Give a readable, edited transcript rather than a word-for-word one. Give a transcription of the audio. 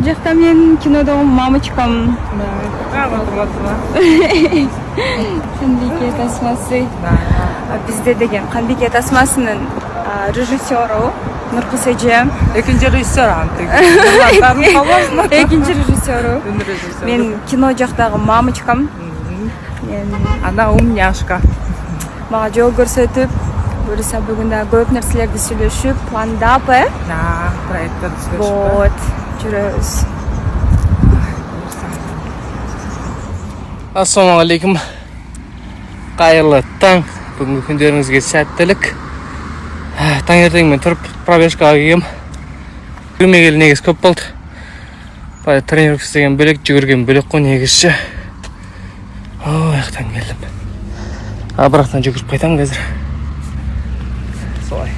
жақта мен кинодағы мамочкам. Қанбике тасмасы. Бізде деген Қанбике тасмасының режиссері Нұрқыз Эже. Екінші режиссер антық. Екінші режиссері. Мен кино жақтағы мамочкам. Ана умняшка. Мага жол көрсөтүп, буюрса бүгүн көп нерселерди сүйлөшүп, пландап, проекттер сүйлөшүп. Вот, жүрөбүз. Ассаламу алейкум. Кайырлы таң. Бүгүнкү күндөрүңүзгө сәттілік. Таңертең мен тұрып пробежкаға келгем. Жүрмегелі негіз көп болды. Тренировка істеген бөлек, жүгірген бөлек қой негізші. Аяқтан келдім. Бірақтан жүгіріп қайтам қазір. Солай.